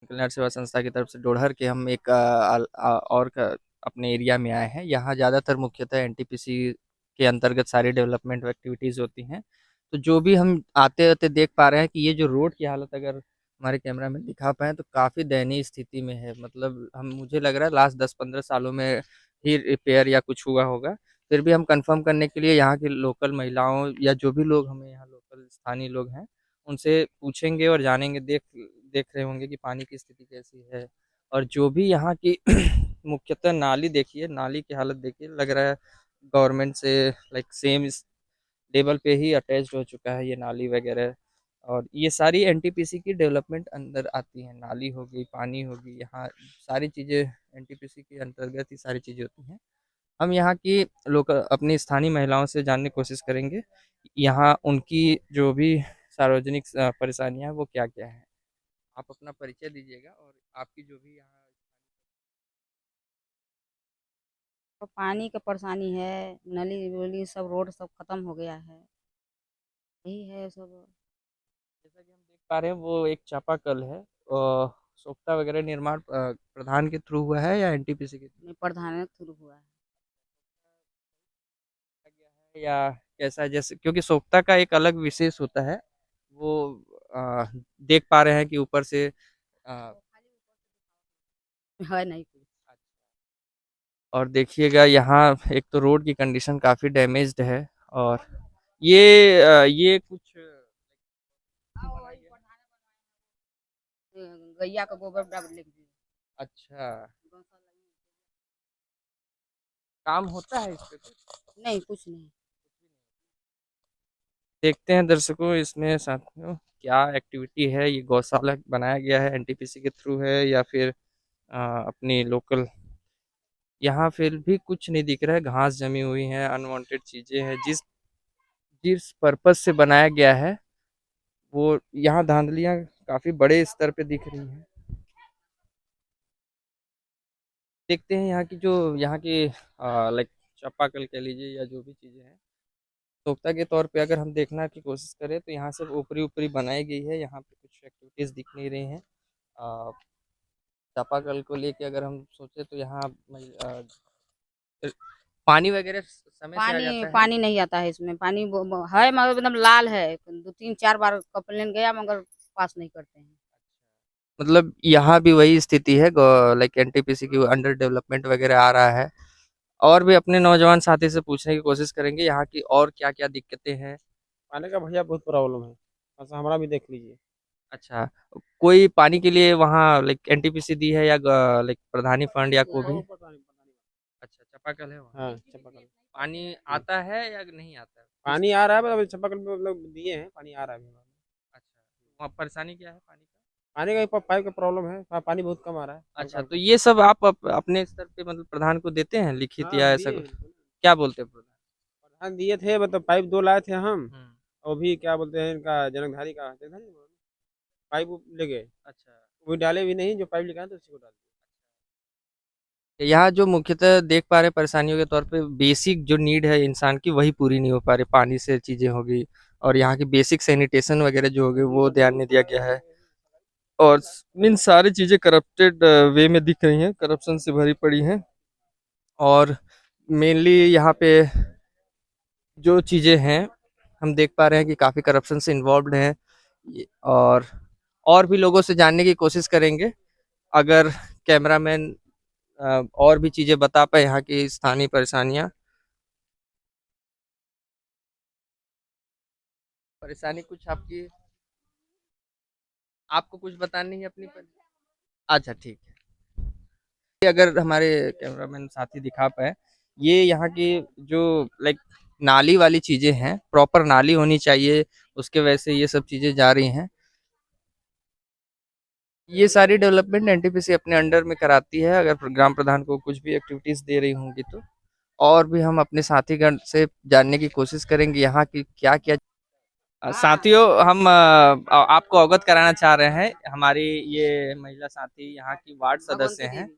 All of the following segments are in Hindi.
कल्याण सेवा संस्था की तरफ से डोरहर के हम एक अपने एरिया में आए हैं। यहाँ ज़्यादातर मुख्यतः एनटीपीसी के अंतर्गत सारी डेवलपमेंट एक्टिविटीज़ होती हैं। तो जो भी हम आते-आते देख पा रहे हैं कि ये जो रोड की हालत अगर हमारे कैमरा में दिखा पाएँ तो काफ़ी दयनीय स्थिति में है। मतलब हम मुझे लग रहा है लास्ट 10-15 सालों में ही रिपेयर या कुछ हुआ होगा। फिर भी हम कन्फर्म करने के लिए यहाँ की लोकल महिलाओं या जो भी लोग हमें यहाँ लोकल स्थानीय लोग हैं, उनसे पूछेंगे और जानेंगे। देख देख रहे होंगे कि पानी की स्थिति कैसी है और जो भी यहाँ की मुख्यतः नाली देखिए, नाली की हालत देखिए, लग रहा है गवर्नमेंट से लाइक सेम इस लेवल पे ही अटैच्ड हो चुका है ये नाली वगैरह। और ये सारी एनटीपीसी की डेवलपमेंट अंदर आती हैं। नाली हो गई, पानी होगी, यहाँ सारी चीज़ें एनटीपीसी के अंतर्गत ही सारी चीज़ें होती हैं। हम यहाँ की लोग अपनी स्थानीय महिलाओं से जानने की कोशिश करेंगे, यहाँ उनकी जो भी सार्वजनिक परेशानियाँ हैं वो क्या-क्या हैं। आप अपना परिचय दीजिएगा और आपकी जो भी यहाँ। तो पानी का परेशानी है, नली-वली सब रोड सब खत्म हो गया है। यही है सब। जैसा कि हम देख पा रहे हैं वो एक चापाकल है। सोख्ता वगैरह निर्माण प्रधान के थ्रू हुआ है या एनटीपीसी के थ्रू नहीं, प्रधानत शुरू हुआ है। किया गया है या कैसा है? जैसे क्योंकि सोख्ता का एक अलग विशेष होता है, वो अ, देख पा रहे हैं कि ऊपर से है नहीं कुछ। और देखिएगा यहाँ एक तो रोड की कंडीशन काफ़ी डैमेज्ड है। और ये कुछ बनाया गया है। गैया का गोबर डाल लिख दी। अच्छा, काम होता है इस पे कुछ? नहीं, कुछ नहीं। देखते हैं दर्शकों इसमें साथियों क्या एक्टिविटी है। ये गौशाला बनाया गया है एनटीपीसी के थ्रू है या फिर अपनी लोकल। यहाँ फिर भी कुछ नहीं दिख रहा है, घास जमी हुई है, अनवांटेड चीजें हैं। जिस जिस पर्पज से बनाया गया है वो यहाँ धांधलियाँ काफी बड़े स्तर पे दिख रही हैं। देखते हैं यहाँ की लाइक चापाकल कह लीजिए या जो भी चीजें हैं, सोख्ता के तौर पे अगर हम देखना की कोशिश करें तो यहाँ सिर्फ ऊपरी ऊपरी बनाई गई है। यहाँ पे कुछ एक्टिविटीज दिख नहीं रही हैं। अ, चापाकल को लेके अगर हम सोचे तो यहाँ पानी वगैरह समय से आ पानी जाता है। पानी नहीं आता है इसमें। पानी है मगर एकदम लाल है। 2-3-4 बार कंप्लेन गया मगर पास नहीं करते हैं। मतलब यहाँ भी वही स्थिति है, लाइक एनटीपीसी की अंडर डेवलपमेंट वगैरह आ रहा है। और भी अपने नौजवान साथी से पूछने की कोशिश करेंगे यहाँ की और क्या क्या दिक्कतें हैं। पानी का भैया बहुत प्रॉब्लम है। बस हमारा भी देख लीजिए। अच्छा, कोई पानी के लिए वहाँ लाइक एनटीपीसी दी है या लाइक प्रधानी फंड या कोई भी? पता नहीं। अच्छा, चापाकल है वहाँ। हाँ, चापाकल। पानी आता है या नहीं आता है किस? पानी आ रहा है, मतलब चापाकल में मतलब दिए हैं, पानी आ रहा है अभी। अच्छा, वहाँ परेशानी क्या है पानी का? पानी का पाइप का प्रॉब्लम है, हाँ, पानी बहुत कम आ रहा है, हल्का अच्छा, तो हल्का। ये सब आप अपने स्तर पे मतलब प्रधान को देते हैं लिखित हाँ, या ऐसा दिए कुछ? हैं। क्या बोलते हैं प्रधान? प्रधान दिए थे, मतलब पाइप दो लाए थे हम। हम्म। और भी क्या बोलते हैं इनका, जनकधारी नहीं बोलते, पाइप वो ले गए। अच्छा, वो डाले भी नहीं, जो पाइप लेके आए तो उसी को डाल यहाँ जो मुख्यतः देख पा रहे परेशानियों के तौर पे बेसिक जो नीड है इंसान की वही पूरी नहीं हो पा रही। पानी से चीजें होगी और यहाँ की बेसिक सैनिटेशन वगैरह जो होगी वो ध्यान नहीं दिया गया है। और इन सारी चीजें करप्टेड वे में दिख रही हैं, करप्शन से भरी पड़ी हैं। और मेनली यहाँ पे जो चीजें हैं हम देख पा रहे हैं कि काफी करप्शन से इन्वॉल्व हैं। और भी लोगों से जानने की कोशिश करेंगे अगर कैमरामैन और भी चीजें बता पाए यहाँ की स्थानीय परेशानियाँ। परेशानी कुछ आपकी, आपको कुछ बतानी है अपनी अच्छा ठीक है। ये अगर हमारे कैमरामैन साथी दिखा पाए, ये यहाँ की जो लाइक नाली वाली चीजें हैं, प्रॉपर नाली होनी चाहिए, उसके वजह से ये सब चीजें जा रही हैं। ये सारी डेवलपमेंट एनटीपीसी अपने अंडर में कराती है अगर ग्राम प्रधान को कुछ भी एक्टिविटीज दे रही होंगी तो। और भी हम अपने साथीगण से जानने की कोशिश करेंगे यहाँ की क्या क्या। साथियों हम आपको अवगत कराना चाह रहे हैं, हमारी ये महिला साथी यहाँ की वार्ड सदस्य भगवंती हैं। देवी।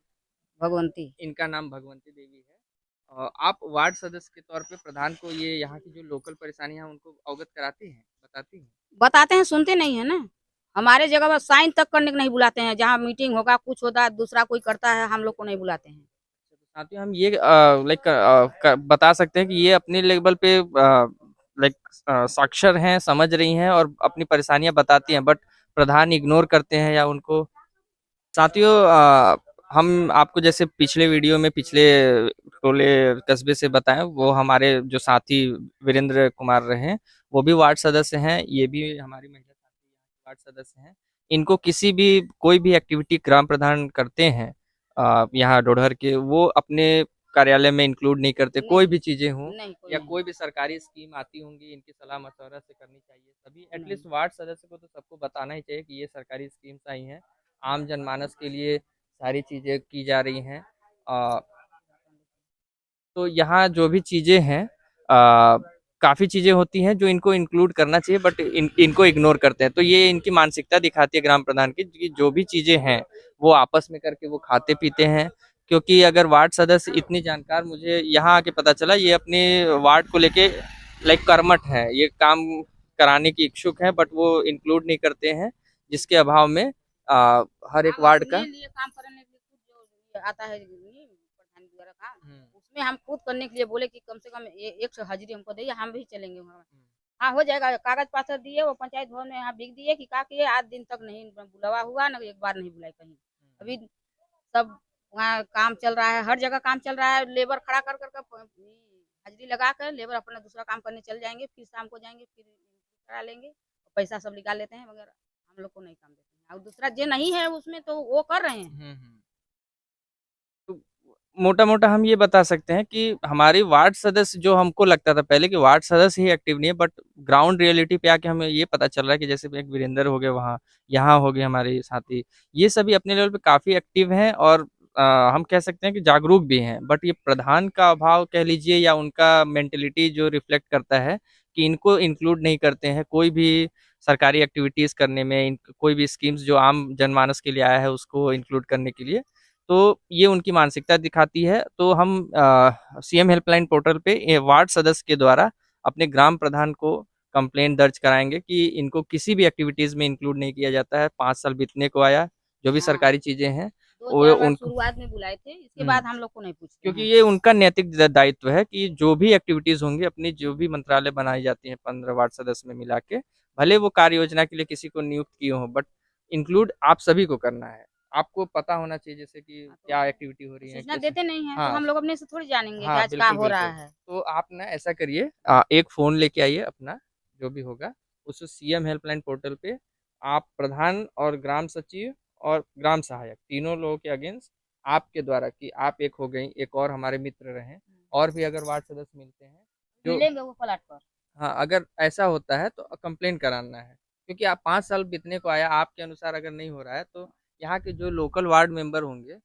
भगवंती। इनका नाम भगवंती देवी है। आप वार्ड सदस्य के तौर पे प्रधान को ये यहाँ की जो लोकल परेशानियां हैं उनको अवगत कराती हैं, बताती हैं? बताते हैं, सुनते नहीं है ना। हमारे जगह पर साइन तक करने को नहीं बुलाते हैं। जहाँ मीटिंग होगा, कुछ होता है, दूसरा कोई करता है, हम लोग को नहीं बुलाते हैं। साथियों हम ये लाइक बता सकते हैं कि ये अपने लेवल पे लाइक साक्षर हैं, समझ रही हैं और अपनी परेशानियां बताती हैं, बट प्रधान इग्नोर करते हैं या उनको। साथियों हम आपको जैसे पिछले वीडियो में पिछले टोले कस्बे से बताएं, वो हमारे जो साथी वीरेंद्र कुमार रहे, वो भी वार्ड सदस्य हैं, ये भी हमारी महिला साथी वार्ड सदस्य हैं। इनको किसी भी कोई भी एक्टिविटी ग्राम प्रधान करते हैं यहाँ डोडहर के, वो अपने कार्यालय में इंक्लूड नहीं करते। कोई नहीं, भी चीजें हों नहीं, कोई या नहीं। कोई भी सरकारी स्कीम आती होंगी, इनकी सलाह मशवरा से करनी चाहिए। सभी नहीं। एटलीस्ट वार्ड सदस्य को तो सबको बताना ही चाहिए कि ये सरकारी स्कीम्स आई हैं, आम जनमानस के लिए सारी चीज़ें की जा रही हैं। तो यहाँ जो भी चीज़ें हैं काफ़ी चीज़ें होती हैं जो इनको इंक्लूड करना चाहिए, बट इनको इग्नोर करते हैं। तो ये इनकी मानसिकता दिखाती है ग्राम प्रधान की कि जो भी चीज़ें हैं वो आपस में करके वो खाते पीते हैं। क्योंकि अगर वार्ड सदस्य इतनी जानकार, मुझे यहाँ आके पता चला, ये अपने वार्ड को लेके लाइक कर्मठ है, ये काम कराने की इच्छुक है, बट वो इंक्लूड नहीं करते हैं, जिसके अभाव में हर एक हम वार्ड का अपने लिए काम करने के लिए खुद जो ये आता है नहीं, प्रधान वगैरह काम, उसमें हम खुद करने के लिए बोले कि कम से कम 100 हाजिरी हमको दे, हम भी चलेंगे वहाँ। हाँ, हो जाएगा। कागज पाथर दिए, वो पंचायत भवन में यहाँ बिक दिए कि का किए, आज दिन तक नहीं बुलावा हुआ, ना एक बार नहीं बुलाए कहीं। अभी सब वहाँ काम चल रहा है, हर जगह काम चल रहा है। लेबर खड़ा कर कर हाजिरी लगा कर लेबर अपना दूसरा काम करने चल जाएंगे, फिर शाम को जाएंगे, फिर करा लेंगे, पैसा सब निकाल लेते हैं, मगर हम लोग को नहीं काम देते हैं। और दूसरा जो नहीं है उसमें तो वो कर रहे हैं। तो मोटा मोटा हम ये बता सकते हैं कि हमारी वार्ड सदस्य, जो हमको लगता था पहले कि वार्ड सदस्य ही एक्टिव नहीं है, बट ग्राउंड रियलिटी पे आके हमें ये पता चल रहा है कि जैसे एक वीरेंद्र हो गए वहाँ, यहाँ हो गए हमारे साथी, ये सभी अपने लेवल पे काफी एक्टिव हैं और हम कह सकते हैं कि जागरूक भी हैं। बट ये प्रधान का अभाव कह लीजिए या उनका मेंटेलिटी जो रिफ्लेक्ट करता है कि इनको इंक्लूड नहीं करते हैं कोई भी सरकारी एक्टिविटीज करने में, कोई भी स्कीम्स जो आम जनमानस के लिए आया है उसको इंक्लूड करने के लिए। तो ये उनकी मानसिकता दिखाती है। तो हम सीएम हेल्पलाइन पोर्टल पे वार्ड सदस्य के द्वारा अपने ग्राम प्रधान को कंप्लेंट दर्ज कराएंगे कि इनको किसी भी एक्टिविटीज में इंक्लूड नहीं किया जाता है। 5 साल बीतने को आया, जो भी हाँ, सरकारी चीजें हैं दो वो चार बार उनको, शुरुआत में बुलाए थे, इसके बाद हम लोग को नहीं पूछते क्योंकि हैं। ये उनका नैतिक दायित्व है कि जो भी एक्टिविटीज होंगी, अपनी जो भी मंत्रालय बनाई जाती हैं 15 वार्ड सदस्य में मिला के, भले वो कार्य योजना के लिए किसी को नियुक्त किए हों, बट इंक्लूड आप सभी को करना है। आपको पता होना चाहिए जैसे कि हाँ, क्या एक्टिविटी हो रही है सूचना कैसे। देते नहीं है तो हाँ हम लोग अपने से थोड़ी जानेंगे कि हाँ, आज क्या बिल्कुल हो रहा बिल्कुल। है। तो आप ना ऐसा करिए, एक फ़ोन लेके आइए अपना, जो भी होगा उस सीएम हेल्पलाइन पोर्टल पे आप प्रधान और ग्राम सचिव और ग्राम सहायक तीनों लोगों के अगेंस्ट आपके द्वारा, कि आप एक हो गई, एक और हमारे मित्र रहे, और भी अगर वार्ड सदस्य मिलते हैं जो, मिलेंगे वो प्लाट पर। हाँ अगर ऐसा होता है तो कंप्लेन कराना है। क्योंकि आप 5 साल बीतने को आया, आपके अनुसार अगर नहीं हो रहा है तो यहाँ के जो लोकल वार्ड मेंबर होंगे,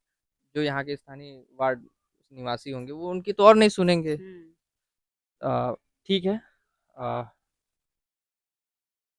जो यहाँ के स्थानीय वार्ड निवासी होंगे, वो उनकी तो और नहीं सुनेंगे। हम्म। अ, ठीक है। अ,